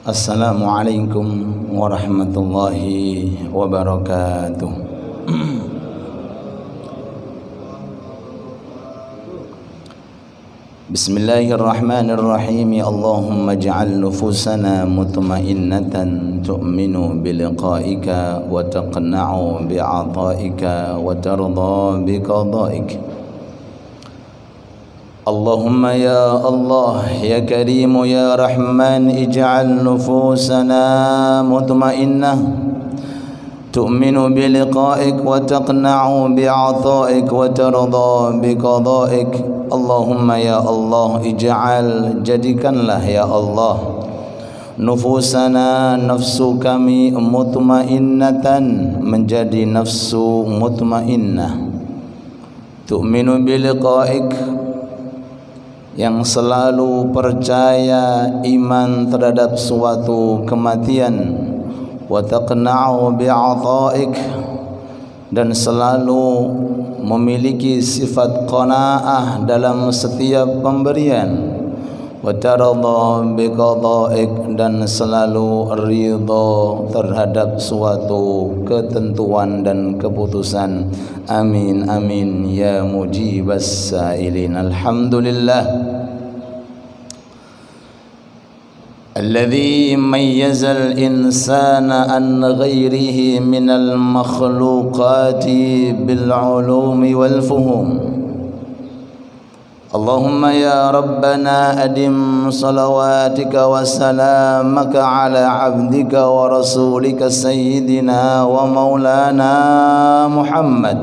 Assalamualaikum warahmatullahi wabarakatuh. Bismillahirrahmanirrahim. Allahumma ij'al nufusana mutmainnatan tu'minu biliqa'ika wa taqna'u bi'ata'ika wa tarda biqada'ika. Allahumma ya Allah ya Karim ya Rahman ij'al nufusana mutmainnah tu'minu biliqa'ik wa taqna'u bi'ata'ik wa tarda biqada'ik. Allahumma ya Allah ij'al jadikanlah ya Allah nufusana nafsu kami mutmainnatan menjadi nafsu mutmainnah tu'minu biliqa'ik yang selalu percaya iman terhadap suatu kematian wa taqna'u bi'ata'ik dan selalu memiliki sifat qanaah dalam setiap pemberian wa tarda biqada'ik dan selalu ridha terhadap suatu ketentuan dan keputusan. Amin amin ya mujibas sa'ilin. Alhamdulillah alladhi mayyazal insana an ghairihi minal makhluqati bil ulumi wal fuhum. Allahumma ya Rabbana adim salawatika wa salamaka ala abdika wa rasulika sayyidina wa maulana Muhammad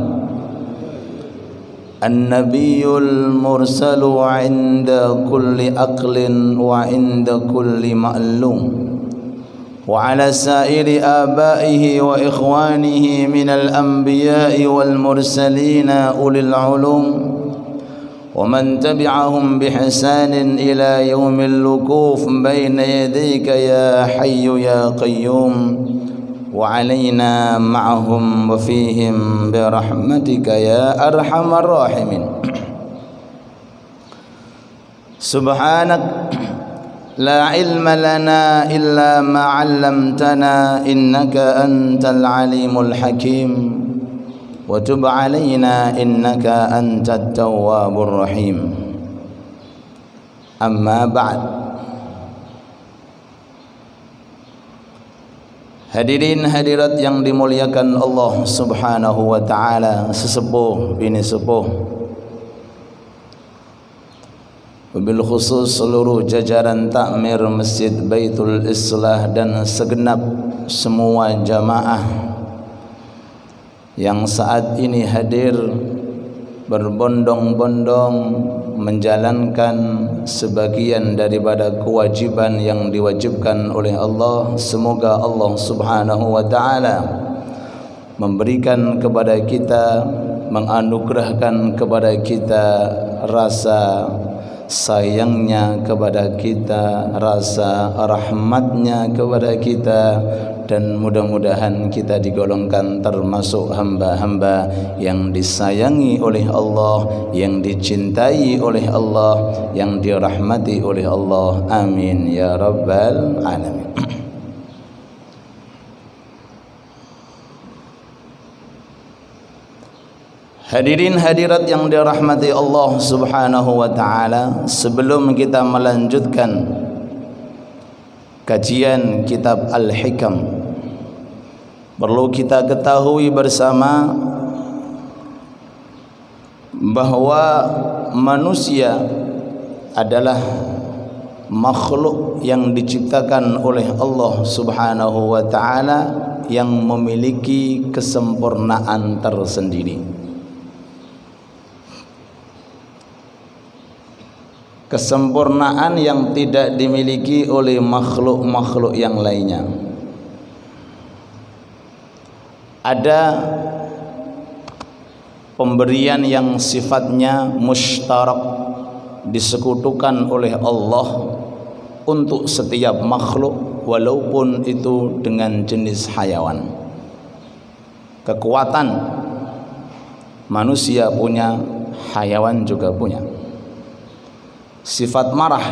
an-nabiyul mursalu 'inda kulli aqlin wa 'inda kulli ma'lum wa ala sa'iri abaihi wa ikhwanihi minal anbiya'i wal mursalina ulil 'ulum ومن تبعهم بإحسان إلى يوم الوقوف بين يديك يا حي يا قيوم وعلينا معهم وفيهم برحمتك يا أرحم الراحمين. سبحانك لا علم لنا إلا ما علمتنا إنك أنت العليم الحكيم وتب علينا إنك أنت التواب الرحيم. أما بعد. Hadirin hadirat yang dimuliakan Allah Subhanahu wa taala, sesepuh bini sepuh, wabil khusus seluruh jajaran takmir Masjid Baitul Islah dan segenap semua jamaah yang saat ini hadir berbondong-bondong menjalankan sebagian daripada kewajiban yang diwajibkan oleh Allah. Semoga Allah Subhanahu wa taala memberikan kepada kita, menganugerahkan kepada kita rasa sayangnya kepada kita, rasa rahmatnya kepada kita, dan mudah-mudahan kita digolongkan termasuk hamba-hamba yang disayangi oleh Allah, yang dicintai oleh Allah, yang dirahmati oleh Allah. Amin ya rabbal alamin. Hadirin hadirat yang dirahmati Allah Subhanahu wa taala, sebelum kita melanjutkan kajian kitab Al-Hikam, perlu kita ketahui bersama bahwa manusia adalah makhluk yang diciptakan oleh Allah Subhanahu wa taala yang memiliki kesempurnaan tersendiri. Kesempurnaan yang tidak dimiliki oleh makhluk-makhluk yang lainnya. Ada pemberian yang sifatnya mustarak, disekutukan oleh Allah untuk setiap makhluk, walaupun itu dengan jenis hayawan. Kekuatan manusia punya, hayawan juga punya. Sifat marah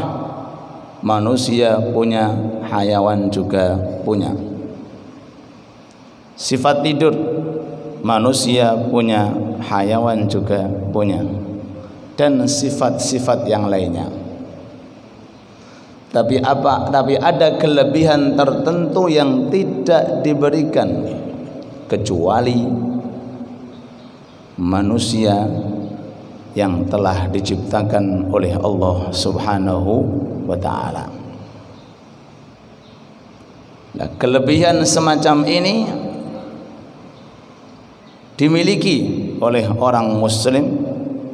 manusia punya, hayawan juga punya. Sifat tidur manusia punya, hayawan juga punya, dan sifat-sifat yang lainnya. Tapi ada kelebihan tertentu yang tidak diberikan kecuali manusia yang telah diciptakan oleh Allah Subhanahu wa ta'ala. Nah, kelebihan semacam ini dimiliki oleh orang muslim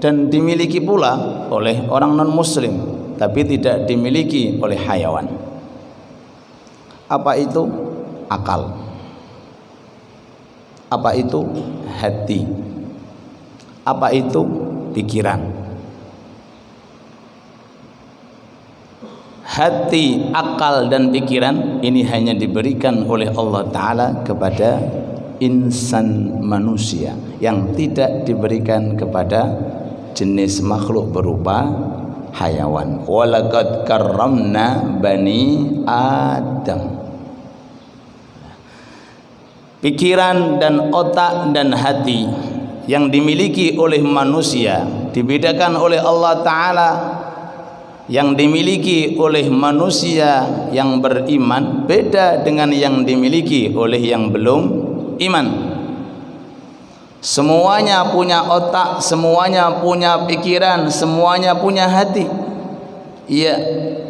dan dimiliki pula oleh orang non muslim, tapi tidak dimiliki oleh hayawan. Apa itu? Akal. Apa itu? Hati. Apa itu? Pikiran. Hati, akal dan pikiran ini hanya diberikan oleh Allah Ta'ala kepada insan manusia, yang tidak diberikan kepada jenis makhluk berupa hayawan. Walaqad karramna bani Adam. Pikiran dan otak dan hati yang dimiliki oleh manusia dibedakan oleh Allah Ta'ala. Yang dimiliki oleh manusia yang beriman beda dengan yang dimiliki oleh yang belum iman. Semuanya punya otak, semuanya punya pikiran, semuanya punya hati. Iya,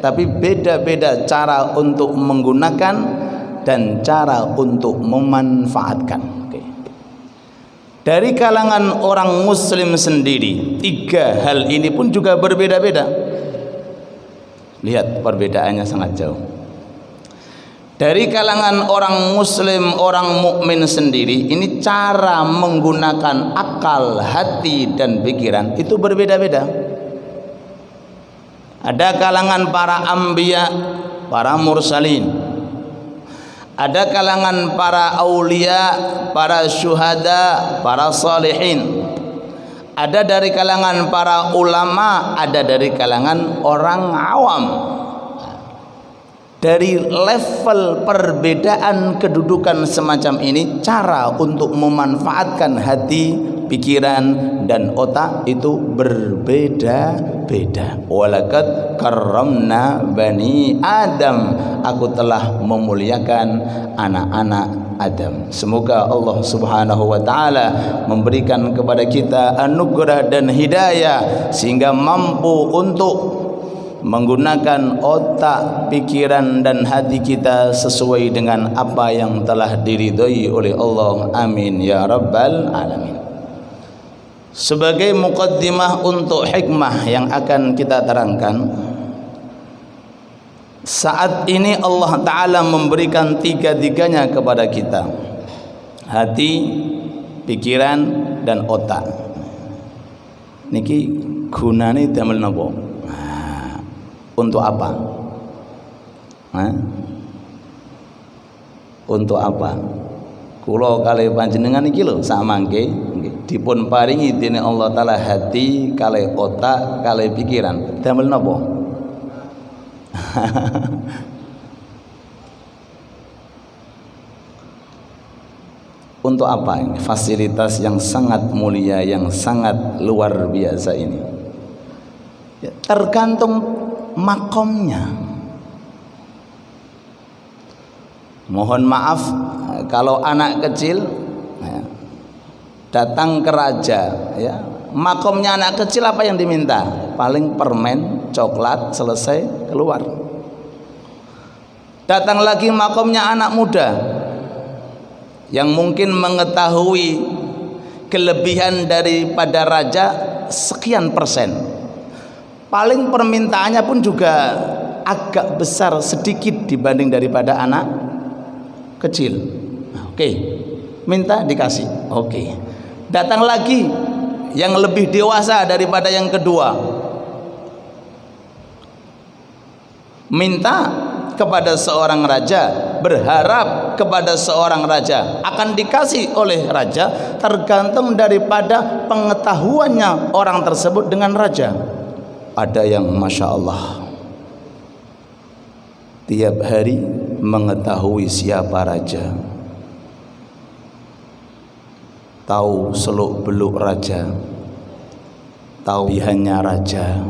tapi beda-beda cara untuk menggunakan dan cara untuk memanfaatkan. Dari kalangan orang muslim sendiri, tiga hal ini pun juga berbeda-beda. Lihat perbedaannya sangat jauh. Dari kalangan orang muslim, orang mukmin sendiri, ini cara menggunakan akal, hati dan pikiran itu berbeda-beda. Ada kalangan para anbiya, para mursalin. Ada kalangan para aulia, para syuhada, para salihin. Ada dari kalangan para ulama, ada dari kalangan orang awam. Dari level perbedaan kedudukan semacam ini, cara untuk memanfaatkan hati, pikiran dan otak itu berbeda-beda. Walaqad karramna bani Adam. Aku telah memuliakan anak-anak Adam. Semoga Allah Subhanahu wa ta'ala memberikan kepada kita anugerah dan hidayah sehingga mampu untuk menggunakan otak, pikiran dan hati kita sesuai dengan apa yang telah diridhai oleh Allah. Amin ya rabbal alamin. Sebagai muqaddimah untuk hikmah yang akan kita terangkan, saat ini Allah Ta'ala memberikan tiga-tiganya kepada kita: hati, pikiran dan otak. Niki gunane damel napa? Untuk apa? Untuk apa? Kula kalih panjenengan iki lho samangke dipun paringi dening Allah Ta'ala hati, kalih otak, kalih pikiran. Damel napa? Untuk apa ini? Fasilitas yang sangat mulia, yang sangat luar biasa ini. Ya, tergantung makomnya. Mohon maaf kalau anak kecil ya, datang ke raja, ya, makomnya anak kecil apa yang diminta? Paling permen, coklat, selesai keluar. Datang lagi makomnya anak muda yang mungkin mengetahui kelebihan daripada raja sekian persen. Paling permintaannya pun juga agak besar sedikit dibanding daripada anak kecil. Oke, minta dikasih. Oke. Datang lagi yang lebih dewasa daripada yang kedua, minta kepada seorang raja, berharap kepada seorang raja, akan dikasih oleh raja tergantung daripada pengetahuannya orang tersebut dengan raja. Ada yang Masya Allah tiap hari mengetahui siapa raja, tahu seluk beluk raja, tahu pilihannya raja,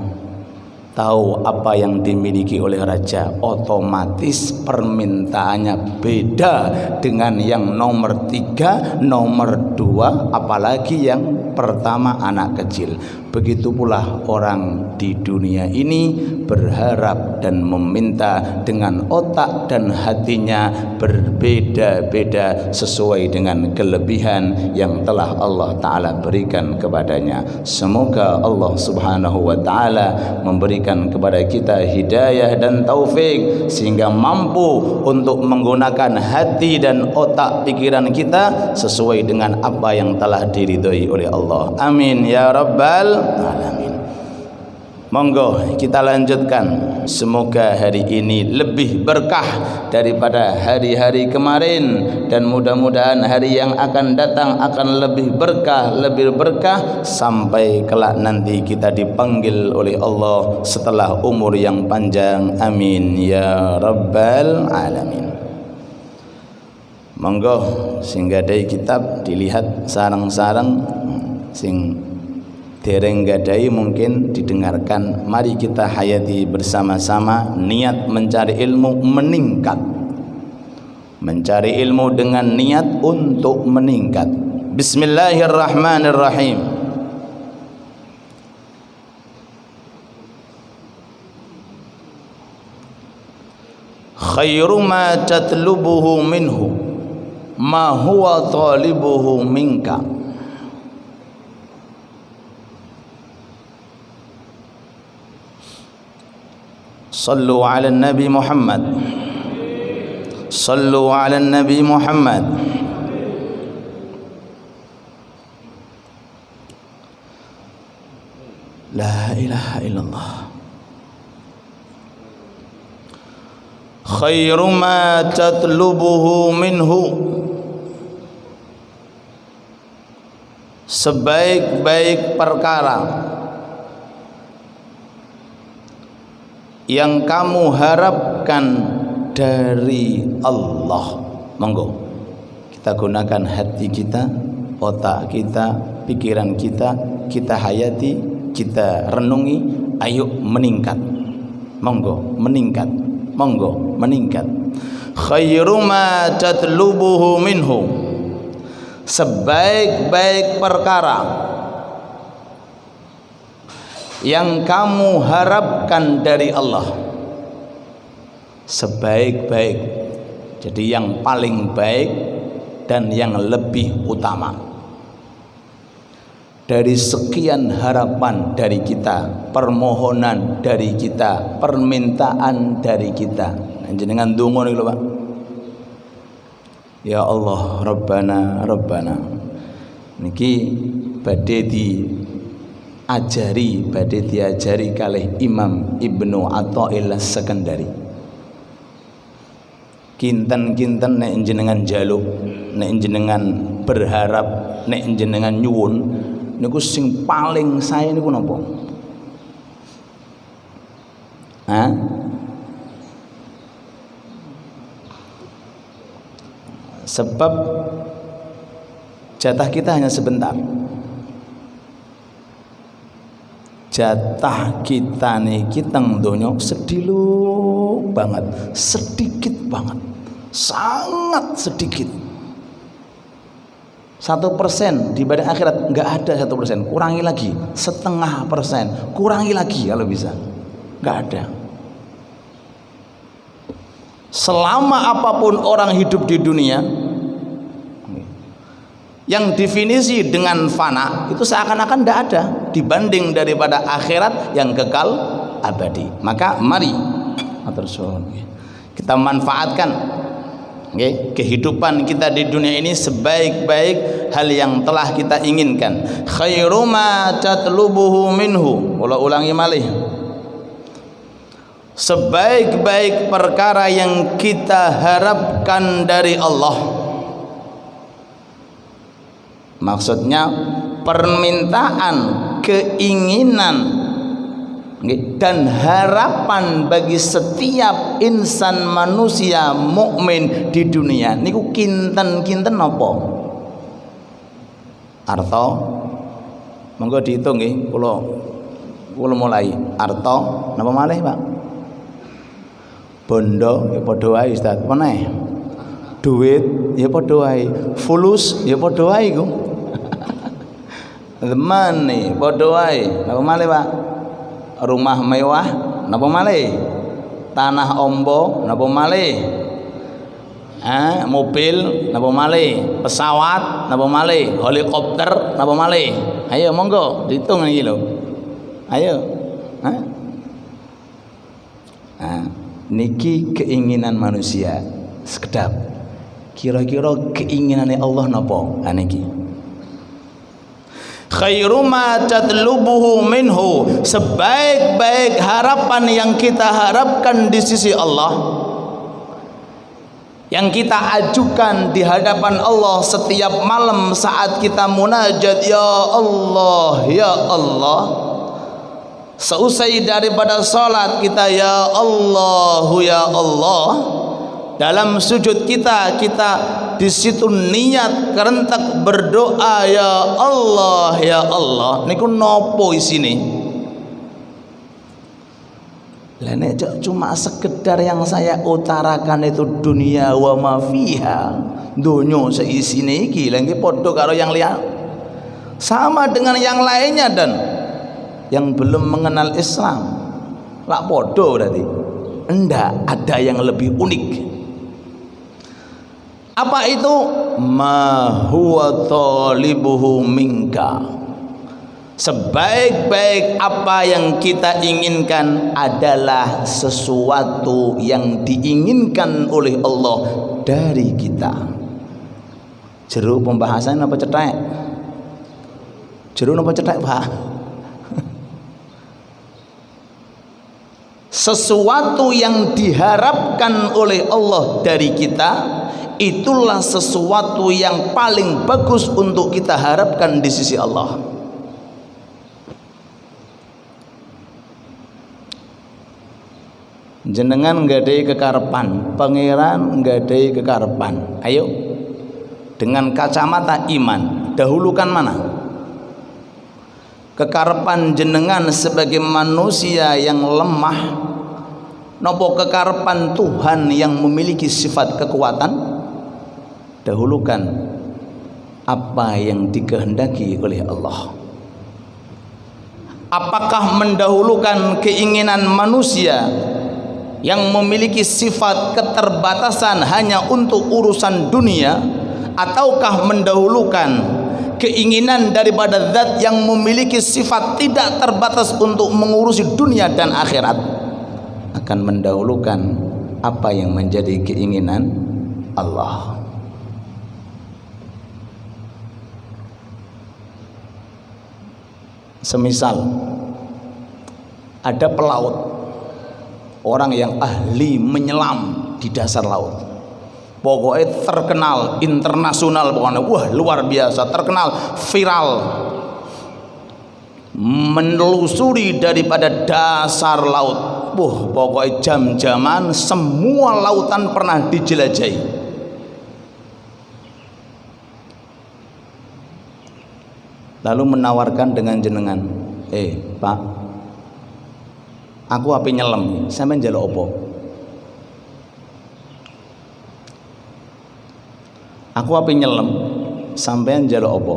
tahu apa yang dimiliki oleh raja, otomatis permintaannya beda dengan yang nomor 3, nomor 2, apalagi yang pertama anak kecil. Begitu pula orang di dunia ini berharap dan meminta dengan otak dan hatinya berbeda-beda sesuai dengan kelebihan yang telah Allah Ta'ala berikan kepadanya. Semoga Allah Subhanahu wa Ta'ala memberikan kepada kita hidayah dan taufik sehingga mampu untuk menggunakan hati dan otak pikiran kita sesuai dengan apa yang telah diridhoi oleh Allah. Amin ya rabbal alamin. Monggo kita lanjutkan. Semoga hari ini lebih berkah daripada hari-hari kemarin, dan mudah-mudahan hari yang akan datang akan lebih berkah sampai kelak nanti kita dipanggil oleh Allah setelah umur yang panjang. Amin ya rabbal alamin. Monggo sehingga dari kitab dilihat sarang-sarang sing dereng gadai mungkin didengarkan. Mari kita hayati bersama-sama niat mencari ilmu meningkat. Mencari ilmu dengan niat untuk meningkat. Bismillahirrahmanirrahim. Khairu ma tatlubuhu minhu ma huwa talibuhu minka. Sallu ala Nabi Muhammad. Sallu ala Nabi Muhammad. La ilaha illallah. Khairu ma tatlubuhu minhu, sebaik-baik perkara yang kamu harapkan dari Allah. Monggo kita gunakan hati kita, otak kita, pikiran kita, kita hayati, kita renungi. Ayo meningkat. Monggo meningkat. Monggo meningkat. Khairu ma tatlubuhu minhu, sebaik-baik perkara yang kamu harapkan dari Allah. Sebaik-baik, jadi yang paling baik dan yang lebih utama dari sekian harapan dari kita, permohonan dari kita, permintaan dari kita. Jenengan donga niku lho Pak. Ya Allah, Rabbana Rabbana niki badhe diajari kalih Imam Ibnu Athaillah Sekandari. Kinten-kinten nek jenengan jaluk, nek jenengan berharap, nek jenengan nyuwun niku sing paling sae niku napa? Sebab jatah kita hanya sebentar. Jatah kita niki teng donya sediluk banget, sedikit banget, sangat sedikit. 1% dibanding akhirat nggak ada 1%. Kurangi lagi 0,5%, kurangi lagi kalau bisa, nggak ada. Selama apapun orang hidup di dunia, yang definisi dengan fana itu seakan-akan tidak ada dibanding daripada akhirat yang kekal abadi. Maka mari kita manfaatkan kehidupan kita di dunia ini sebaik-baik hal yang telah kita inginkan. Khairu ma tatlubuhu minhu, ulangi malih, sebaik-baik perkara yang kita harapkan dari Allah. Maksudnya permintaan, keinginan Dan harapan bagi setiap insan manusia mukmin di dunia niku kinten-kinten napa? Arta monggo dihitung nggih, kula mulai. Arta napa malih, Pak? Bondo ya padha wae Ustaz. Apa neh? Duit ya padha wae. Fulus ya padha wae iku. Money padha wae. Napa malih, Pak? Rumah mewah napa malih? Tanah ombo napa malih? Mobil napa malih? Pesawat napa malih? Helikopter napa malih? Ayo monggo dihitung iki lho. Ayo. Niki keinginan manusia. Sekedap. Kira-kira keinginane Allah napa? Niki. Khairu ma tatlubuhu minhu, sebaik-baik harapan yang kita harapkan di sisi Allah, yang kita ajukan di hadapan Allah setiap malam saat kita munajat, ya Allah, ya Allah. Seusai daripada salat kita, ya Allah, ya Allah. Dalam sujud kita di situ niat kerentak berdoa, ya Allah, ya Allah. Niku nopo isine? Lah nek cuma sekedar yang saya utarakan itu dunia wa ma fiha, donya seisine iki lha nggih padha karo yang liya. Sama dengan yang lainnya dan yang belum mengenal Islam. Lak padha berarti. Enggak, ada yang lebih unik. Apa itu? Ma huwa talibuhu minka. Sebaik-baik apa yang kita inginkan adalah sesuatu yang diinginkan oleh Allah dari kita. Jero pembahasan apa cetek? Jero apa cetek, Pak? Sesuatu yang diharapkan oleh Allah dari kita, itulah sesuatu yang paling bagus untuk kita harapkan di sisi Allah. Jenengan nggadahi kekarepan, pangeran nggadahi kekarepan. Ayo, dengan kacamata iman, dahulukan mana? Kekarepan jenengan sebagai manusia yang lemah, nopo kekarepan Tuhan yang memiliki sifat kekuatan? Dahulukan apa yang dikehendaki oleh Allah. Apakah mendahulukan keinginan manusia yang memiliki sifat keterbatasan hanya untuk urusan dunia, ataukah mendahulukan keinginan daripada zat yang memiliki sifat tidak terbatas untuk mengurusi dunia dan akhirat? Akan mendahulukan apa yang menjadi keinginan Allah. Semisal ada pelaut, orang yang ahli menyelam di dasar laut, pokoknya terkenal internasional, pokoknya wah luar biasa, terkenal viral, menelusuri daripada dasar laut, pokoknya jam-jaman semua lautan pernah dijelajahi. Lalu menawarkan dengan jenengan, Pak, aku ape nyelam, sampeyan njaluk apa? Aku ape nyelam, sampeyan njaluk apa?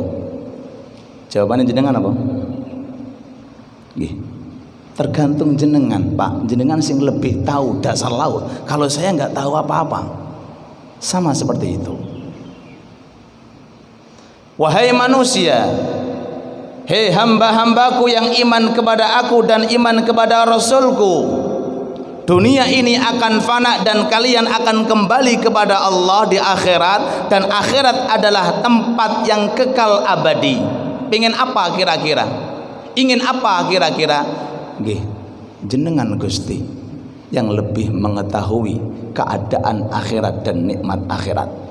Jawabannya jenengan apa? Nggih. Tergantung jenengan, Pak. Jenengan sing lebih tahu dasar laut. Kalau saya nggak tahu apa-apa. Sama seperti itu. Wahai manusia, hei hamba-hambaku yang iman kepada aku dan iman kepada Rasulku, dunia ini akan fana dan kalian akan kembali kepada Allah di akhirat, dan akhirat adalah tempat yang kekal abadi. Pengen apa kira-kira? Ingin apa kira-kira? Nggih, jenengan Gusti yang lebih mengetahui keadaan akhirat dan nikmat akhirat.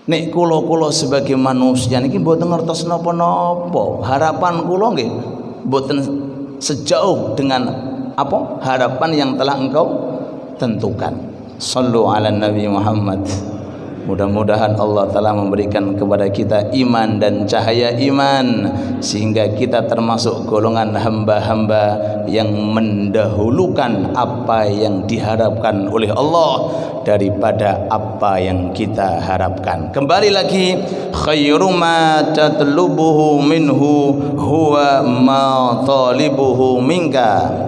Nek kula sebagai manusia niki mboten ngertos napa-napa. Harapan kula nggih mboten sejauh dengan apa harapan yang telah engkau tentukan. Sallu ala Nabi Muhammad. Mudah-mudahan Allah telah memberikan kepada kita iman dan cahaya iman, sehingga kita termasuk golongan hamba-hamba yang mendahulukan apa yang diharapkan oleh Allah daripada apa yang kita harapkan. Kembali lagi, khairu ma tatlubuhu minhu huwa ma talibuhu minka.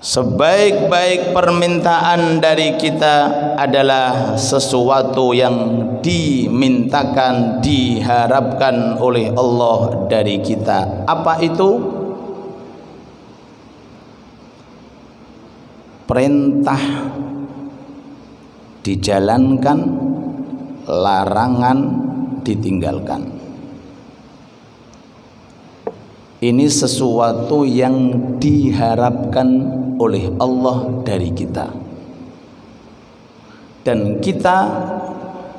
Sebaik-baik permintaan dari kita adalah sesuatu yang dimintakan, diharapkan oleh Allah dari kita. Apa itu? Perintah dijalankan, larangan ditinggalkan. Ini sesuatu yang diharapkan oleh Allah dari kita, dan kita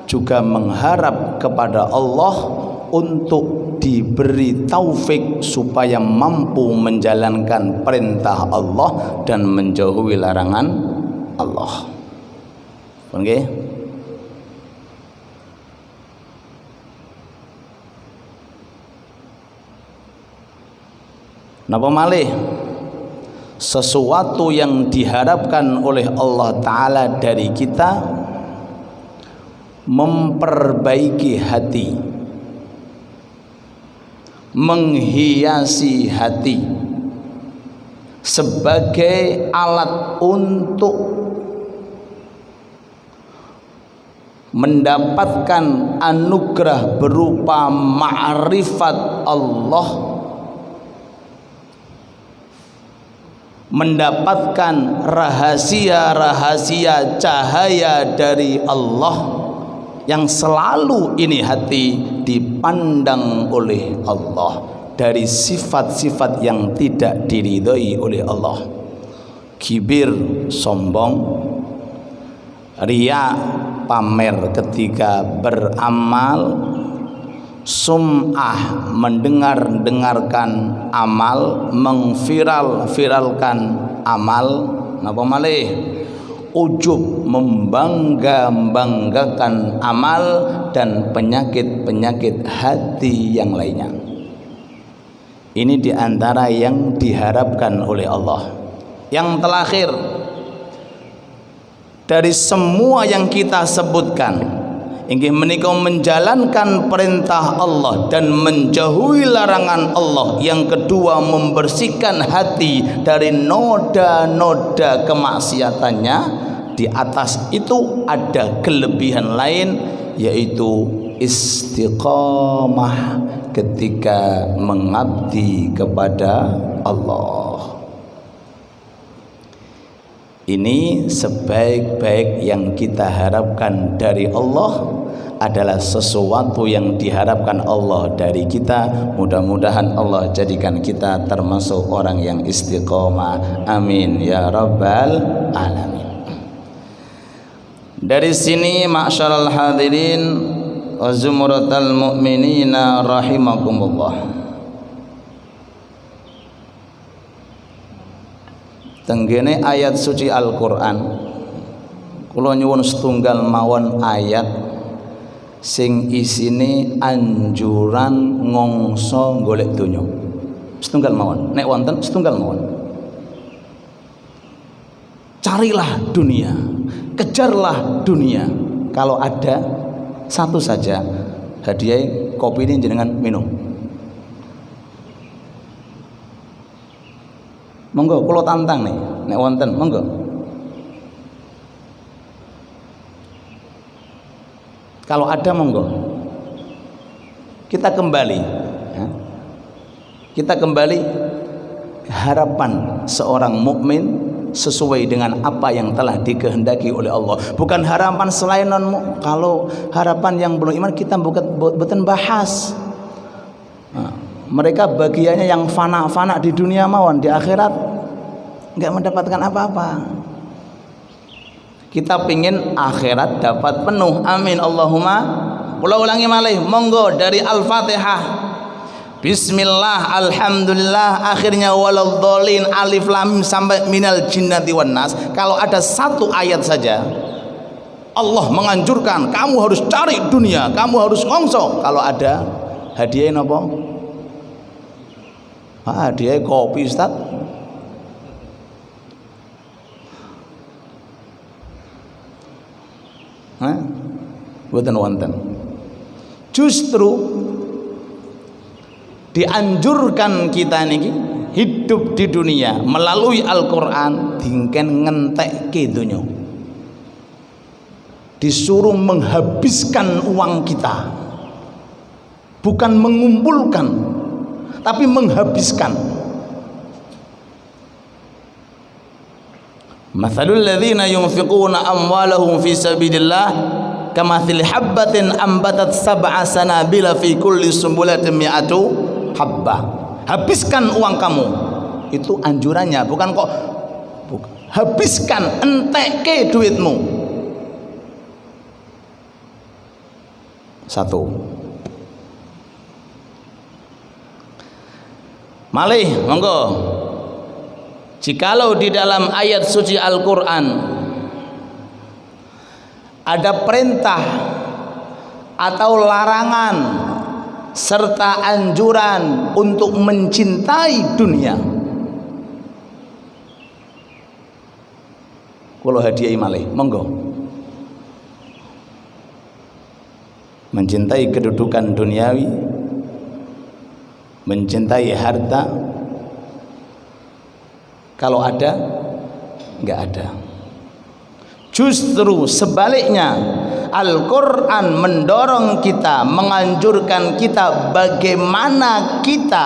juga mengharap kepada Allah untuk diberi taufik supaya mampu menjalankan perintah Allah dan menjauhi larangan Allah. Oke? Napa malih? Sesuatu yang diharapkan oleh Allah Ta'ala dari kita memperbaiki hati, menghiasi hati sebagai alat untuk mendapatkan anugerah berupa ma'rifat Allah, mendapatkan rahasia-rahasia cahaya dari Allah yang selalu ini hati dipandang oleh Allah dari sifat-sifat yang tidak diridhoi oleh Allah. Kibir, sombong, riya, pamer ketika beramal, sum'ah, mendengarkan amal, mengviral-viralkan amal, napa malih? Ujub, membangga-banggakan amal, dan penyakit-penyakit hati yang lainnya. Ini diantara yang diharapkan oleh Allah. Yang terakhir, dari semua yang kita sebutkan, inggih menika menjalankan perintah Allah dan menjauhi larangan Allah. Yang kedua, membersihkan hati dari noda-noda kemaksiatannya. Di atas itu ada kelebihan lain, yaitu istiqamah ketika mengabdi kepada Allah. Ini sebaik-baik yang kita harapkan dari Allah adalah sesuatu yang diharapkan Allah dari kita. Mudah-mudahan Allah jadikan kita termasuk orang yang istiqomah. Amin ya rabbal alamin. Dari sini ma'syaral hadirin wa zumratal mu'minina rahimakumullah, tenggene ayat suci Al-Qur'an kula nyuwun setunggal mawon ayat sing isine anjuran ngongso golek donya. Setunggal mawon, nek wonten setunggal mawon. Carilah dunia, kejarlah dunia. Kalau ada satu saja, hadiah kopi ini jenengan minum. Monggo kula tantang nih, nek wonten monggo. Kalau ada monggo. Kita kembali ya. Kita kembali harapan seorang mukmin sesuai dengan apa yang telah dikehendaki oleh Allah. Bukan harapan selain kalau harapan yang belum iman kita bukan bahas. Nah, mereka bagiannya yang fana-fana di dunia mawon, di akhirat enggak mendapatkan apa-apa. Kita pingin akhirat dapat penuh. Amin Allahumma. Kula ulangi malih, monggo dari Al-Fatihah. Bismillah, alhamdulillah, akhirnya waladhdallin, alif lam mim sampai minal jinnati wan nas. Kalau ada satu ayat saja Allah menganjurkan kamu harus cari dunia, kamu harus ngongso. Kalau ada hadiah apa? Hadiah kopi Ustaz. Boten wonten. Justru dianjurkan kita niki hidup di dunia melalui Al-Qur'an dingken ngentekke donya. Disuruh menghabiskan uang kita, bukan mengumpulkan, tapi menghabiskan. Mathalul ladzina yunfiquna amwalahum fi sabilillah kamathili habbatin ambatat sab'a sanabila fi kulli sumbulatin mi'atu habbah. Habiskan uang kamu. Itu anjurannya, bukan kok habiskan, entekke duitmu. Satu. Malih, monggo. Jikalau di dalam ayat suci Al-Qur'an ada perintah atau larangan serta anjuran untuk mencintai dunia, kula hadiahi malih, monggo. Mencintai kedudukan duniawi, mencintai harta, kalau ada, enggak ada. Justru sebaliknya, Al-Quran mendorong kita, menganjurkan kita bagaimana kita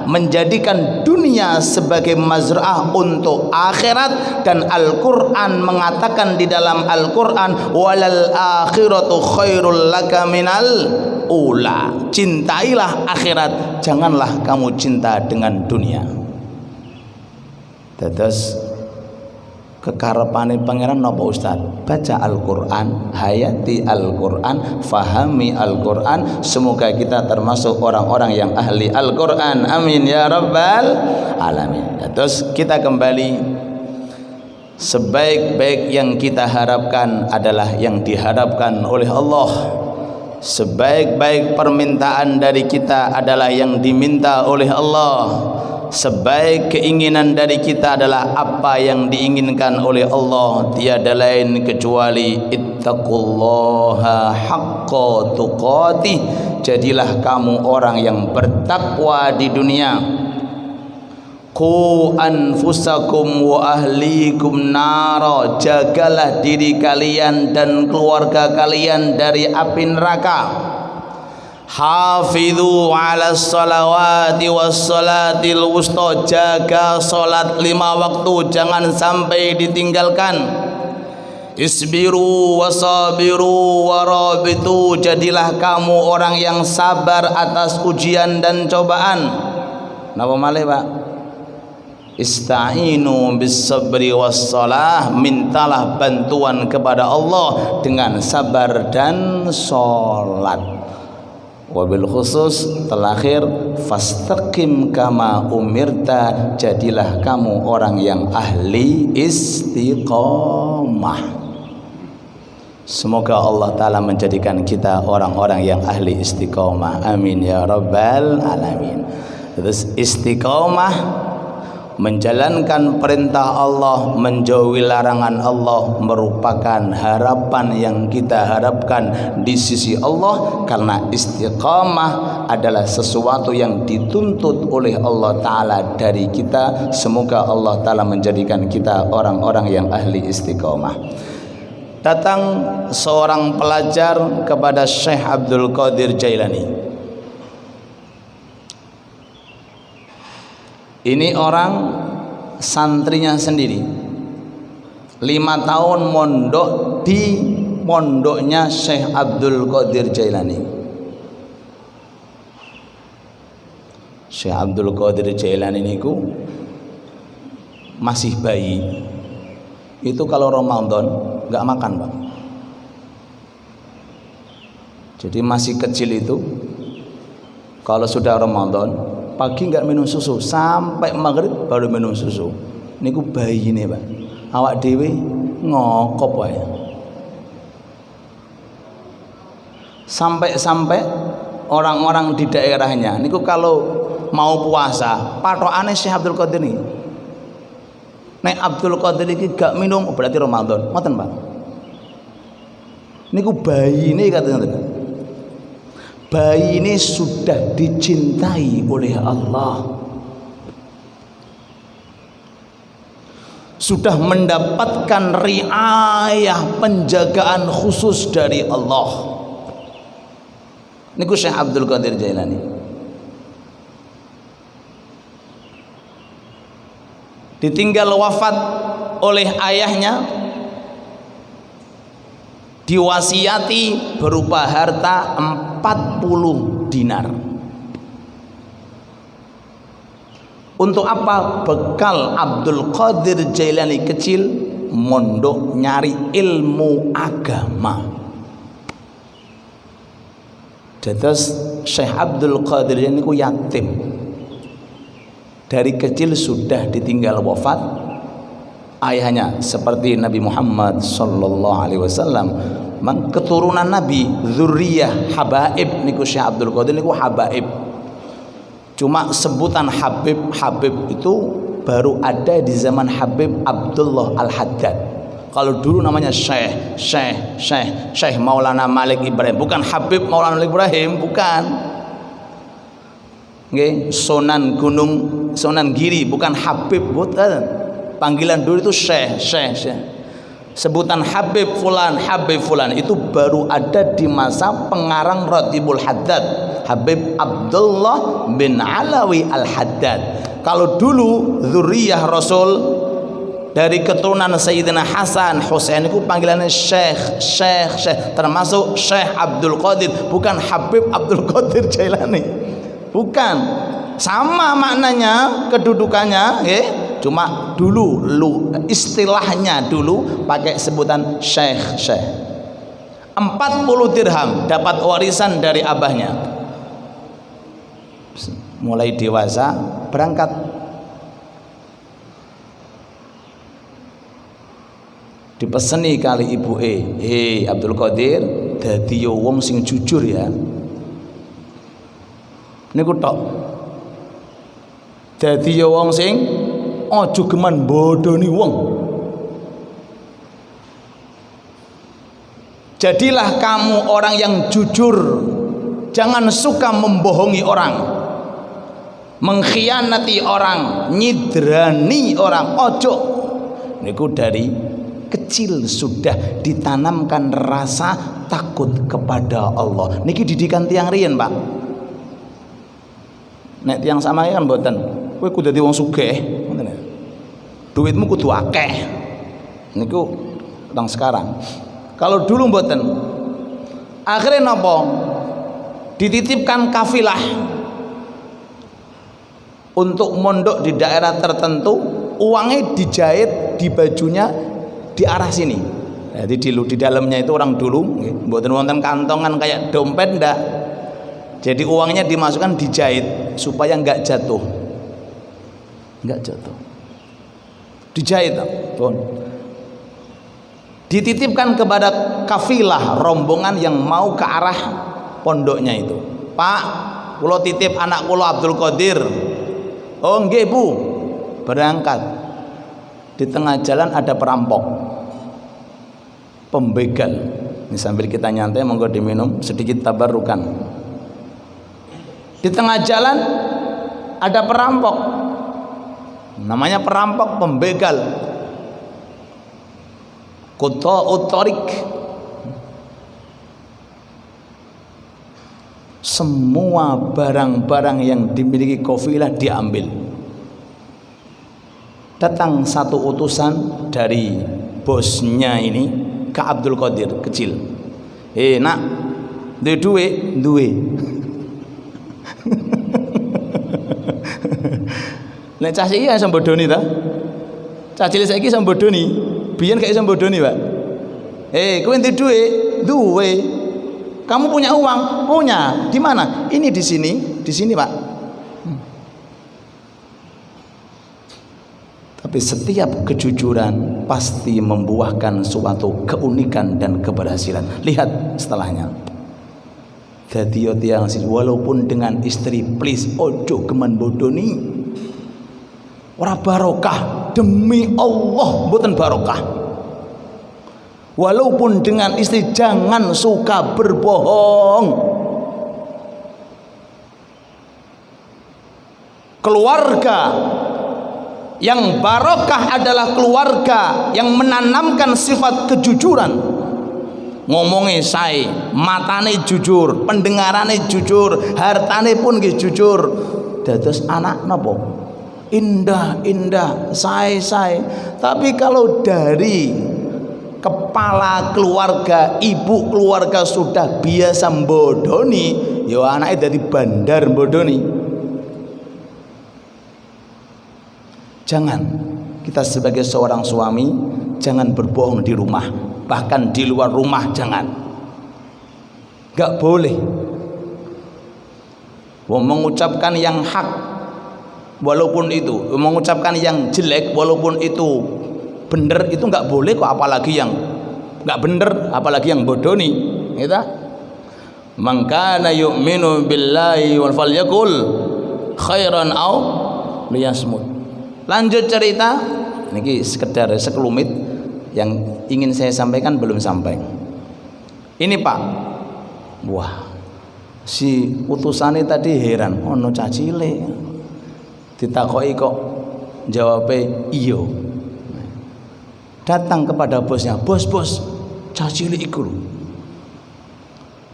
menjadikan dunia sebagai mazra'ah untuk akhirat. Dan Al-Quran mengatakan di dalam Al-Quran, walal akhiratu khairul laka minal ula. Cintailah akhirat, janganlah kamu cinta dengan dunia. Dados kekarepane pangeran napa Ustaz? Baca Al-Qur'an, hayati Al-Qur'an, fahami Al-Qur'an. Semoga kita termasuk orang-orang yang ahli Al-Qur'an. Amin ya rabbal alamin. Terus kita kembali, sebaik-baik yang kita harapkan adalah yang diharapkan oleh Allah. Sebaik-baik permintaan dari kita adalah yang diminta oleh Allah. Sebaik keinginan dari kita adalah apa yang diinginkan oleh Allah. Tiada lain kecuali ittaqullaha haqqa tuqatih. Jadilah kamu orang yang bertakwa di dunia. Qu anfusakum wa ahlikum nara. Jagalah diri kalian dan keluarga kalian dari api neraka. Hafidhu ala salawati was salatil wusta. Jaga salat 5 waktu, jangan sampai ditinggalkan. Isbiru wasabiru warabitu. Jadilah kamu orang yang sabar atas ujian dan cobaan. Napa malih Pak? Ista'inu bis sabri was salah. Mintalah bantuan kepada Allah dengan sabar dan salat. Wabil khusus terakhir, fastaqim kama umirta. Jadilah kamu orang yang ahli istiqomah. Semoga Allah Ta'ala menjadikan kita orang-orang yang ahli istiqomah. Amin ya rabbal alamin. Terus istiqomah, menjalankan perintah Allah, menjauhi larangan Allah, merupakan harapan yang kita harapkan di sisi Allah. Karena istiqamah adalah sesuatu yang dituntut oleh Allah Ta'ala dari kita. Semoga Allah Ta'ala menjadikan kita orang-orang yang ahli istiqamah. Datang seorang pelajar kepada Syekh Abdul Qadir Jailani. Ini orang santrinya sendiri, 5 tahun mondok di pondoknya Syekh Abdul Qadir Jailani. Syekh Abdul Qadir Jailani niku masih bayi. Itu kalau Ramadan nggak makan Pak. Jadi masih kecil itu Kalau sudah Ramadan, pagi nggak minum susu, sampai maghrib baru minum susu. Niku bayi ini, Pak. Awak dewi ngokop wae. Sampai orang-orang di daerahnya niku kalau mau puasa, patokane Syekh Abdul Qadir nih. Nek Abdul Qadir iki gak minum berarti Ramadan. Ngoten, Pak. Niku bayi ini katanya. Bayi ini sudah dicintai oleh Allah. Sudah mendapatkan riayah, penjagaan khusus dari Allah. Niku Syekh Abdul Qadir Jailani. Ditinggal wafat oleh ayahnya, diwasiati berupa harta 40 dinar. Untuk apa? Bekal Abdul Qadir Jailani kecil mondok nyari ilmu agama. Dados Syekh Abdul Qadir ini ku yatim. Dari kecil sudah ditinggal wafat ayahnya, seperti Nabi Muhammad sallallahu alaihi wasallam. Keturunan Nabi, dzurriyyah habaib niku Syekh Abdul Qadir niku habaib. Cuma sebutan Habib itu baru ada di zaman Habib Abdullah Al-Haddad. Kalau dulu namanya Syekh Maulana Malik Ibrahim, bukan Habib Maulana Malik Ibrahim, bukan. Nggih, Sunan Giri, bukan Habib, bukan. Panggilan dulu itu Syekh. Sebutan Habib Fulan itu baru ada di masa pengarang Ratibul Haddad, Habib Abdullah bin Alawi Al-Haddad. Kalau dulu dzurriyyah Rasul dari keturunan Sayyidina Hasan Husain itu panggilannya Syekh, termasuk Syekh Abdul Qadir, bukan Habib Abdul Qadir Jailani. Bukan. Sama maknanya, kedudukannya, cuma dulu istilahnya dulu pakai sebutan Syekh. 40 dirham dapat warisan dari abahnya. Mulai dewasa berangkat. Dipeseni kali ibu Abdul Qadir dadi yo wong sing jujur ya. Niku tok. Dadi yo wong sing aja geman bodoni wong. Jadilah kamu orang yang jujur. Jangan suka membohongi orang, mengkhianati orang, nyidrani orang. Ojo. Niku dari kecil sudah ditanamkan rasa takut kepada Allah. Niki didikan tiang riyen, Pak. Nek tiang sama kan mboten. Kowe kudu dadi wong sugih, ngoten ya. Duitmu kudu akeh. Niku tentang sekarang. Kalau dulu mboten. Akhirnya napa? Dititipkan kafilah untuk mondok di daerah tertentu, uangnya dijahit di bajunya di arah sini. Jadi di dalamnya itu orang dulu, mboten wonten kantongan kayak dompet ndak. Jadi uangnya dimasukkan dijahit supaya enggak jatuh. Dijahit, Tuan. Dititipkan kepada kafilah rombongan yang mau ke arah pondoknya itu. Pak, kula titip anak kula Abdul Qadir. Oh nggih, Bu. Berangkat. Di tengah jalan ada perampok, pembegal. Ini sambil kita nyantai monggo diminum sedikit tabarukan. Di tengah jalan ada perampok, namanya perampok pembegal, Quta'ut Thariq. Semua barang-barang yang dimiliki kafilah diambil. Datang satu utusan dari bosnya ini ke Abdul Qadir kecil. Nak, duwe. Nek cah iki iso bodoni ta? Cah cilik saiki iso bodoni. Biyen gak iso bodoni, Pak. Kowe ndek duwe? Duwe. Kamu punya uang? Punya. Di mana? Ini di sini. di sini Pak. Tapi setiap kejujuran pasti membuahkan suatu keunikan dan keberhasilan. Lihat setelahnya. Dadi tiang walaupun dengan istri, please ojo geman bodoni. Ora barokah, demi Allah mboten barokah. Walaupun dengan istri jangan suka berbohong. Keluarga yang barokah adalah keluarga yang menanamkan sifat kejujuran. Ngomongnya sae, matane jujur, pendengarane jujur, hartane pun nggih jujur. Dados anak napa? Indah, sae. Tapi kalau dari kepala keluarga, ibu keluarga sudah biasa mbodoni, ya anaknya dadi bandar mbodoni. Jangan kita sebagai seorang suami jangan berbohong di rumah, bahkan di luar rumah jangan. Gak boleh. Mengucapkan yang hak walaupun itu, mengucapkan yang jelek walaupun itu bener, itu gak boleh kok, apalagi yang gak bener, apalagi yang bodoni, gitu. Man kana yu'minu billahi wal falyakul khairan aw liyasmut. Lanjut cerita, ini sekedar sekelumit yang ingin saya sampaikan belum sampai. Ini Pak, wah si utusannya tadi heran, ono cacile, ditakoki kok jawabnya iyo. Datang kepada bosnya, bos cacile iku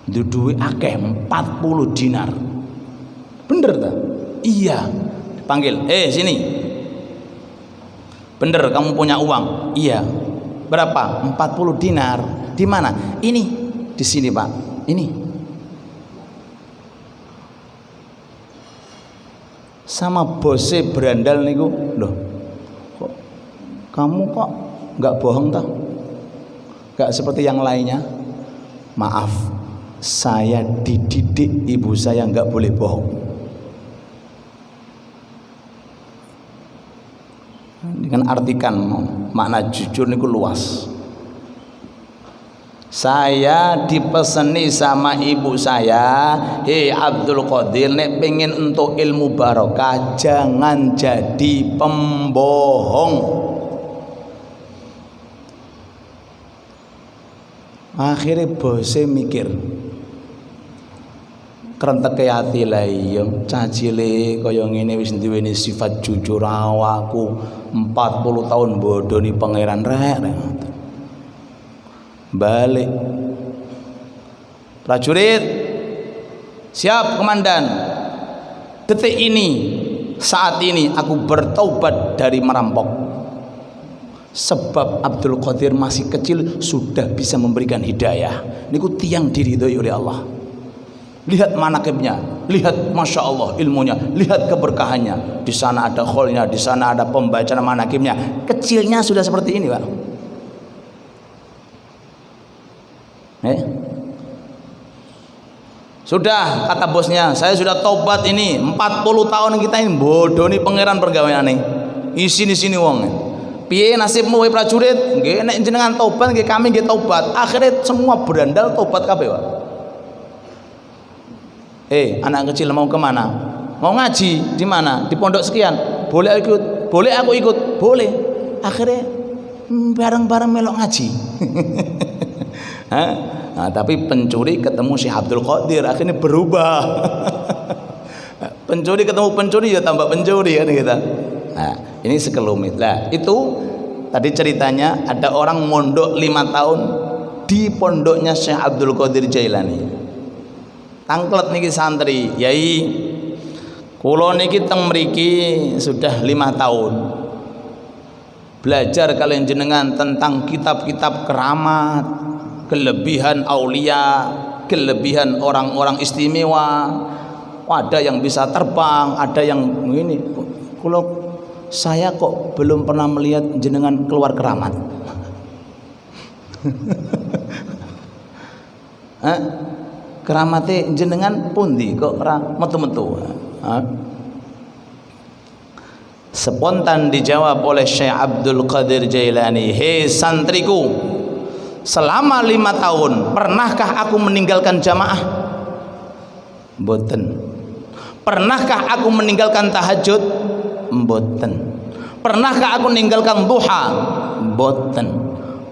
duwe akeh 40 dinar. Bener tak? Iya. Panggil, sini. Bener kamu punya uang? Iya. Berapa? 40 dinar. Di mana? Ini. Di sini Pak. Ini. Sama bosnya berandal niku. Loh. Kok kamu kok nggak bohong toh? Nggak seperti yang lainnya. Maaf, saya dididik ibu saya nggak boleh bohong. Dengan artikan makna jujur niku luas. Saya dipeseni sama ibu saya, hei Abdul Qadir, nek pengen untuk ilmu barokah jangan jadi pembohong. Akhirnya bosnya mikir, krentek hati lah iya cacile kaya ngene wis duweni sifat jujur awakku 40 tahun bodoni pangeran rek. Balik prajurit, siap komandan, detik ini, saat ini aku bertaubat dari merampok. Sebab Abdul Qadir masih kecil sudah bisa memberikan hidayah. Niku tiang diridhoi oleh Allah. Lihat manakibnya, lihat masya Allah ilmunya, lihat keberkahannya. Di sana ada kholnya, di sana ada pembacaan manakibnya. Kecilnya sudah seperti ini Pak. Sudah kata bosnya, saya sudah tobat ini 40 tahun kita ini bodoh nih pangeran pergaweane. Isini sini wong. Piye nasibmu wae prajurit? Nggih nek jenengan tobat nggih kami nggih tobat. Akhirnya semua berandal tobat kabeh, Pak. Anak kecil mau kemana? Mau ngaji di mana? Di pondok sekian. Boleh aku ikut? Boleh aku ikut? Boleh. Akhirnya bareng-bareng melok ngaji. Nah, tapi pencuri ketemu Syekh Abdul Qadir akhirnya berubah. Pencuri ketemu pencuri ya tambah pencuri kan kita. Nah, ini sekelumit lah. Itu tadi ceritanya ada orang mondok 5 tahun di pondoknya Syekh Abdul Qadir Jailani. Tangklet niki santri, yai. Kula niki teng mriki sudah 5 tahun. Belajar kalian jenengan tentang kitab-kitab keramat, kelebihan aulia, kelebihan orang-orang istimewa. Ada yang bisa terbang, ada yang ini. Kalau saya kok belum pernah melihat jenengan keluar keramat. Keramate jenengan pundi kok ora metu-metu? Spontan dijawab oleh Syekh Abdul Qadir Jailani, "Hei santriku, selama 5 tahun pernahkah aku meninggalkan jamaah? Mboten. Pernahkah aku meninggalkan tahajud? Mboten. Pernahkah aku meninggalkan duha? Mboten.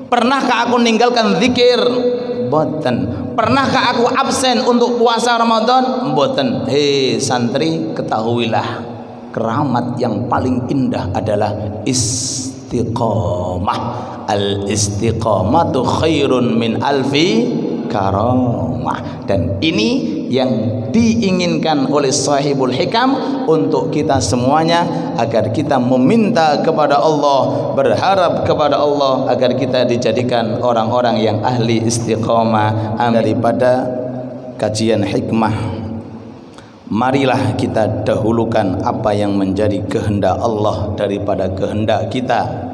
Pernahkah aku meninggalkan zikir? Mboten. Pernahkah aku absen untuk puasa Ramadan? Mboten." Hei santri, ketahuilah, keramat yang paling indah adalah istiqamah. Al istiqamatu khairun min alfi karamah. Dan ini yang diinginkan oleh sahibul hikam untuk kita semuanya, agar kita meminta kepada Allah, berharap kepada Allah agar kita dijadikan orang-orang yang ahli istiqamah. Daripada kajian hikmah, marilah kita dahulukan apa yang menjadi kehendak Allah daripada kehendak kita.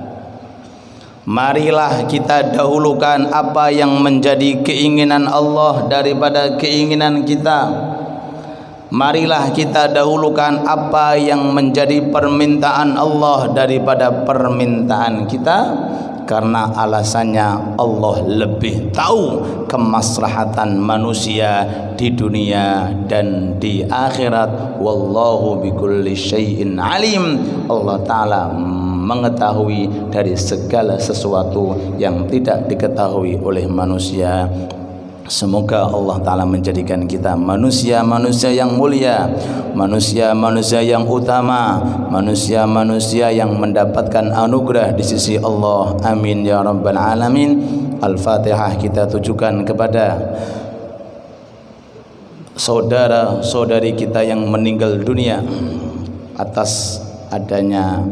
Marilah kita dahulukan apa yang menjadi keinginan Allah daripada keinginan kita. Marilah kita dahulukan apa yang menjadi permintaan Allah daripada permintaan kita, karena alasannya Allah lebih tahu kemaslahatan manusia di dunia dan di akhirat. Wallahu bikulli syai'in alim. Allah Ta'ala mengetahui dari segala sesuatu yang tidak diketahui oleh manusia. Semoga Allah Ta'ala menjadikan kita manusia-manusia yang mulia, manusia-manusia yang utama, manusia-manusia yang mendapatkan anugerah di sisi Allah. Amin ya rabbal alamin. Al-Fatihah kita tujukan kepada saudara-saudari kita yang meninggal dunia atas adanya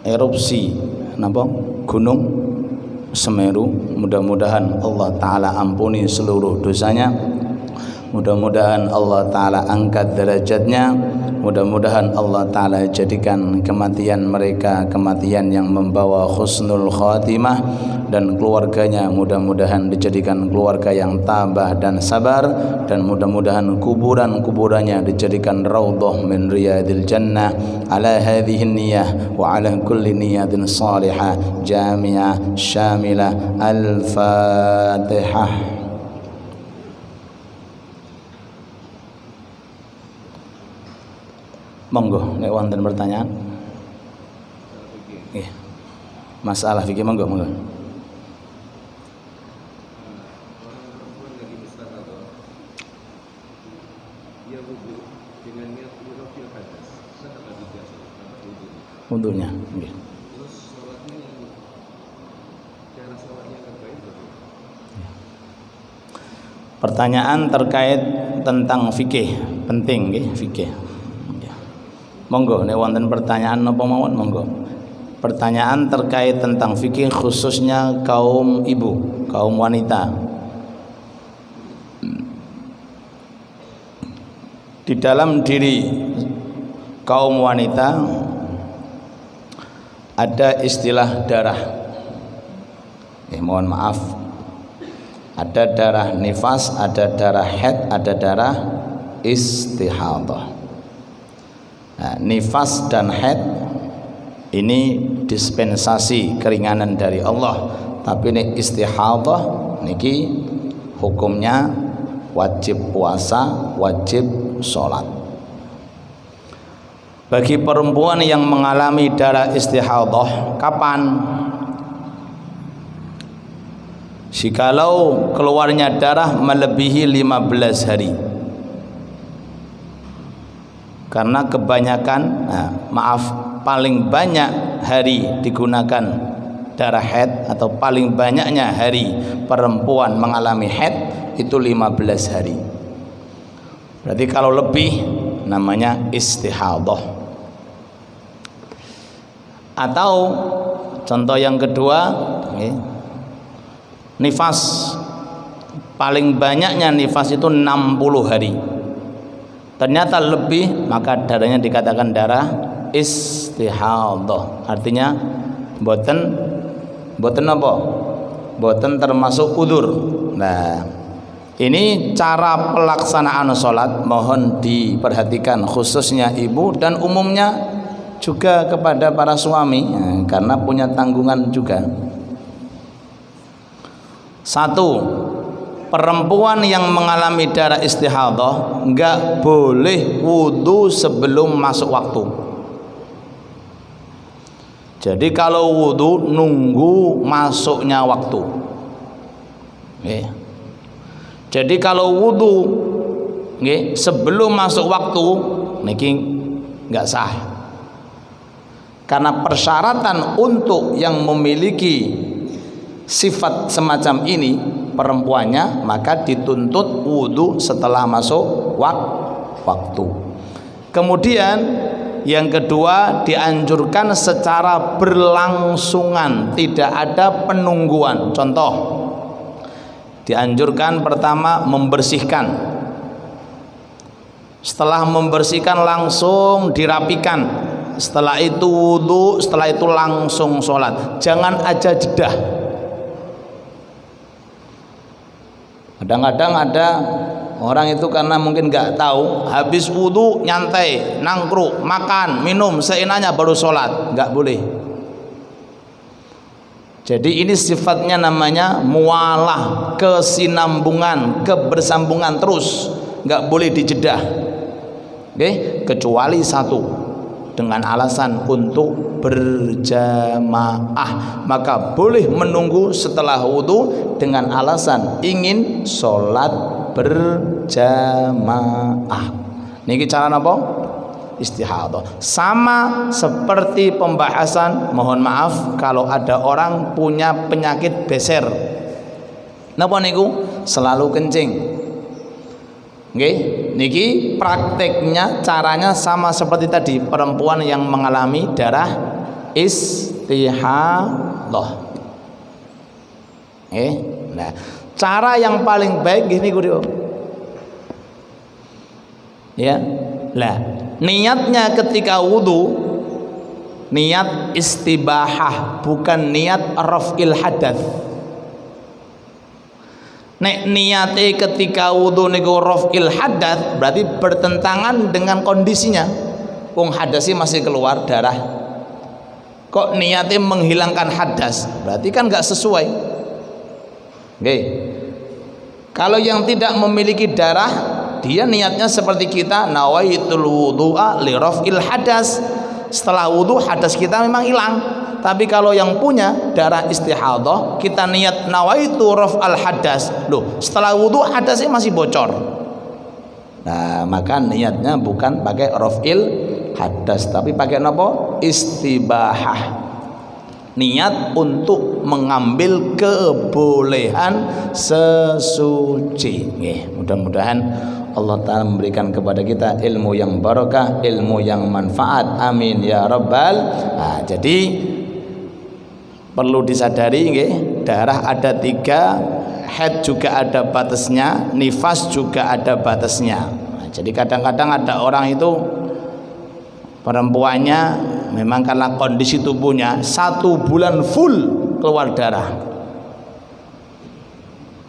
erupsi Gunung Semeru. Mudah-mudahan Allah Ta'ala ampuni seluruh dosanya, mudah-mudahan Allah Ta'ala angkat derajatnya, mudah-mudahan Allah Ta'ala jadikan kematian mereka kematian yang membawa husnul khatimah, dan keluarganya mudah-mudahan dijadikan keluarga yang tabah dan sabar, dan mudah-mudahan kuburan-kuburannya dijadikan raudhah min riyadil jannah. Ala hadhihi niyyah wa ala kulli niyatin salihah jami'ah syamilah. Al-Fatihah. Monggo nek wonten pertanyaan. Nggih. Masalah fikih monggo. Wudhunya. Nggih. Pertanyaan terkait tentang fikih, penting nggih fikih. Monggo nek wonten pertanyaan napa mawon monggo. Pertanyaan terkait tentang fikih khususnya kaum ibu, kaum wanita. Di dalam diri kaum wanita ada istilah darah. Mohon maaf. Ada darah nifas, ada darah haid, ada darah istihadah. Nah, nifas dan haid ini dispensasi keringanan dari Allah, tapi ini istihadah niki hukumnya wajib puasa, wajib sholat. Bagi perempuan yang mengalami darah istihadah, kapan? Jikalau keluarnya darah melebihi 15 hari. Karena kebanyakan, paling banyak hari digunakan darah haid, atau paling banyaknya hari perempuan mengalami haid itu 15 hari. Berarti kalau lebih namanya istihadah. Atau contoh yang kedua, nifas. Paling banyaknya nifas itu 60 hari. Ternyata lebih, maka darahnya dikatakan darah istihadah. Artinya boten apa? Boten termasuk udzur. Nah, Ini cara pelaksanaan sholat, mohon diperhatikan khususnya ibu dan umumnya juga kepada para suami karena punya tanggungan juga. Satu, perempuan yang mengalami darah istihadah enggak boleh wudu sebelum masuk waktu. Jadi kalau wudu nunggu masuknya waktu. Jadi kalau wudu sebelum masuk waktu niki enggak sah. Karena persyaratan untuk yang memiliki sifat semacam ini perempuannya, maka dituntut wudu setelah masuk waktu. Kemudian yang kedua, dianjurkan secara berlangsungan, tidak ada penungguan. Contoh, dianjurkan pertama membersihkan, setelah membersihkan langsung dirapikan, setelah itu wudu, setelah itu langsung sholat. Jangan aja jedah. Kadang-kadang ada orang itu karena mungkin nggak tahu, habis wudu nyantai, nangkruk, makan, minum seenaknya baru sholat. Nggak boleh. Jadi ini sifatnya namanya mualah, kesinambungan, kebersambungan terus, nggak boleh dijedah. Kecuali satu, dengan alasan untuk berjamaah, maka boleh menunggu setelah wudu dengan alasan ingin sholat berjamaah. Niki cara apa? Istihadah. Sama seperti pembahasan, mohon maaf kalau ada orang punya penyakit beser. Napa niku? Selalu kencing. Niki prakteknya caranya sama seperti tadi, perempuan yang mengalami darah istihadah. Nah, cara yang paling baik gini guru. Ya. Lah, niatnya ketika wudu niat istibahah, bukan niat raf'il hadath. Nek niate ketika wudu niku raf'il hadath, berarti bertentangan dengan kondisinya. Wong hadasi masih keluar darah, kok niatnya menghilangkan hadas, berarti kan nggak sesuai. Kalau yang tidak memiliki darah, dia niatnya seperti kita, nawaitul wudu'a li raf'il hadas. Setelah wudu hadas kita memang hilang. Tapi kalau yang punya darah istihadah, kita niat nawaitu raf'al hadas. Loh, setelah wudu hadasnya masih bocor. Nah, maka niatnya bukan pakai raf'il hadas, tapi pakai apa? Istibahah. Niat untuk mengambil kebolehan sesuci. Mudah-mudahan Allah Ta'ala memberikan kepada kita ilmu yang barakah, ilmu yang manfaat. Amin ya rabbal. Nah, jadi perlu disadari, darah ada 3, haid juga ada batasnya, nifas juga ada batasnya. Nah, jadi kadang-kadang ada orang itu perempuannya memang karena kondisi tubuhnya 1 bulan full keluar darah.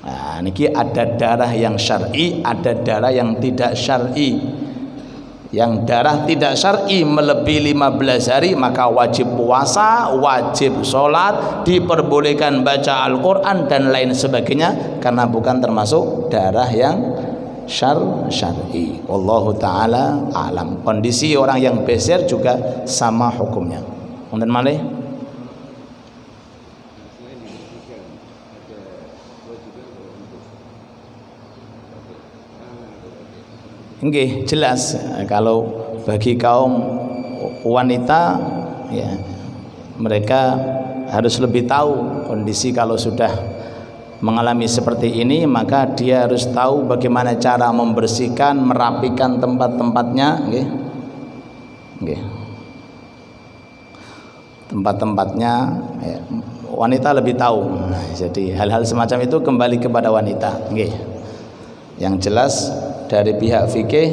Nah, niki ada darah yang syar'i, ada darah yang tidak syar'i. Yang darah tidak syar'i melebihi 15 hari maka wajib puasa, wajib sholat, diperbolehkan baca Al-Quran dan lain sebagainya, karena bukan termasuk darah yang syar'i. Wallahu ta'ala alam. Kondisi orang yang beser juga sama hukumnya. Wonten malih? Nggih, jelas kalau bagi kaum wanita ya, mereka harus lebih tahu kondisi. Kalau sudah mengalami seperti ini, maka dia harus tahu bagaimana cara membersihkan, merapikan tempat-tempatnya, tempat-tempatnya ya, wanita lebih tahu. Nah, jadi hal-hal semacam itu kembali kepada wanita. Yang jelas dari pihak fikih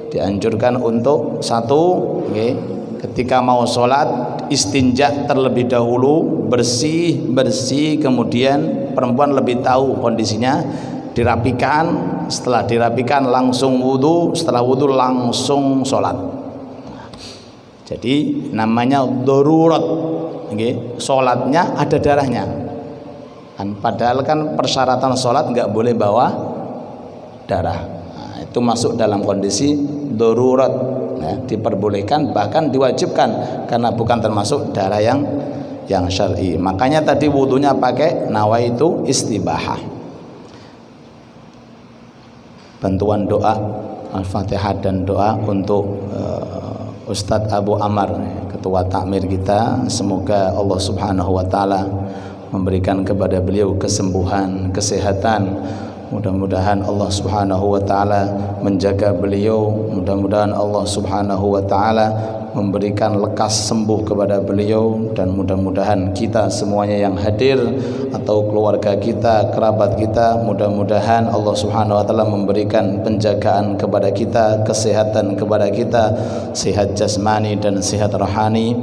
dianjurkan untuk satu, ketika mau sholat istinja terlebih dahulu, bersih, kemudian perempuan lebih tahu kondisinya. dirapikan, setelah dirapikan langsung wudu, setelah wudu langsung sholat. Jadi namanya darurat, sholatnya ada darahnya kan, padahal kan persyaratan sholat nggak boleh bawa darah. Nah, itu masuk dalam kondisi darurat, ya, diperbolehkan bahkan diwajibkan karena bukan termasuk darah yang syar'i. Makanya tadi wudunya pakai nawaitu istibahah. Bantuan doa Al-Fatihah dan doa untuk Ustadz Abu Amar, ketua takmir kita, semoga Allah Subhanahu wa taala memberikan kepada beliau kesembuhan, kesehatan. Mudah-mudahan Allah Subhanahu wa taala menjaga beliau, mudah-mudahan Allah Subhanahu wa taala memberikan lekas sembuh kepada beliau, dan mudah-mudahan kita semuanya yang hadir atau keluarga kita, kerabat kita, mudah-mudahan Allah Subhanahu wa taala memberikan penjagaan kepada kita, kesehatan kepada kita, sehat jasmani dan sehat rohani.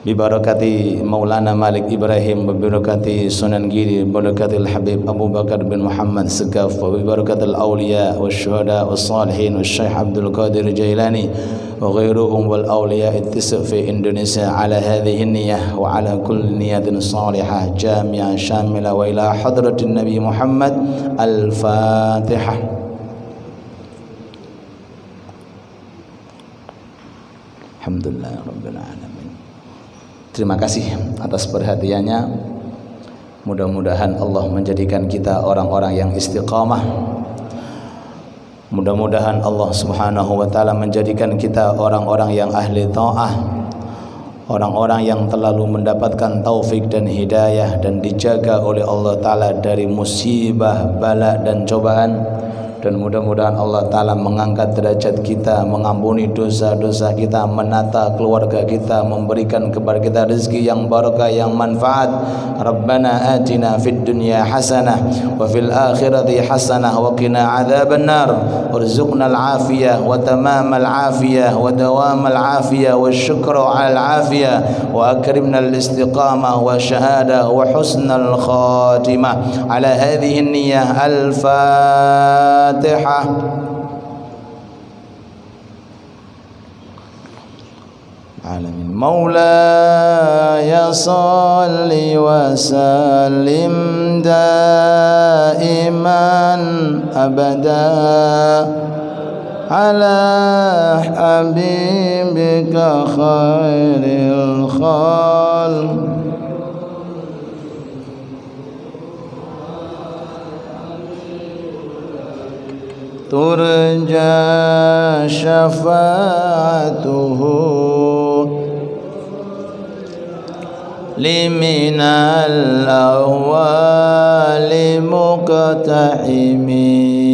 Bibarakati Maulana Malik Ibrahim, bibarakati Sunan Giri, bibarakatil Habib Abu Bakar bin Muhammad Segaf, bibarakatil awliya wa syuhada wa salihin wa Syekh Abdul Qadir Jailani wa ghairuhum wal awliya ittisaf fi Indonesia ala hadhihi niyah wa ala kulli niyatin salihah jami'ah syamila wa ila hadratin Nabi Muhammad. Al-Fatihah. Alhamdulillah Rabbil Alamin. Terima kasih atas perhatiannya. Mudah-mudahan Allah menjadikan kita orang-orang yang istiqamah. Mudah-mudahan Allah Subhanahu wa taala menjadikan kita orang-orang yang ahli ta'ah, orang-orang yang terlalu mendapatkan taufik dan hidayah dan dijaga oleh Allah taala dari musibah, bala dan cobaan. Dan mudah-mudahan Allah Ta'ala mengangkat derajat kita, mengampuni dosa-dosa kita, menata keluarga kita, memberikan kepada kita rezeki yang barakah, yang manfaat. Rabbana atina fid dunya hasanah wa fil akhirati hasanah wa qina adzaban nar warzuqna al-afiyah wa tamam al-afiyah wa dawam al-afiyah wa syukra al-afiyah wa akrimna al-istiqamah wa syahadah wa husnal khatimah ala hadhihi an-niyyah. Al-Fatihah. Alamin. Maulaya salli wa sallim daiman abada ala habibika khairil khalq. Turja syafa'atuhu liminal awwali muqtahimi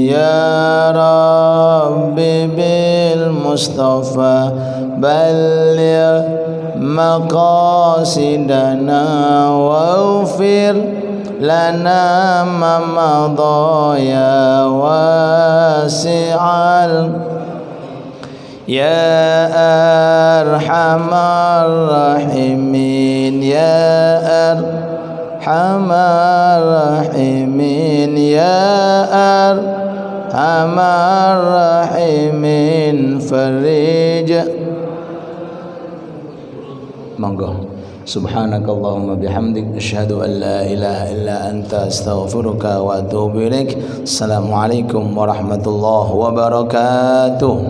ya Rabbi bil Mustafa balligh maqasidana waghfir lana ma madaya wasi'al ya arhamar rahimin ya arhamar rahimin ya arhamar rahimin farij. Monggo. Subhanakallahumma bihamdik asyhadu an la ilaha illa anta astaghfiruka wa atubu ilaik. Assalamualaikum warahmatullahi wabarakatuh.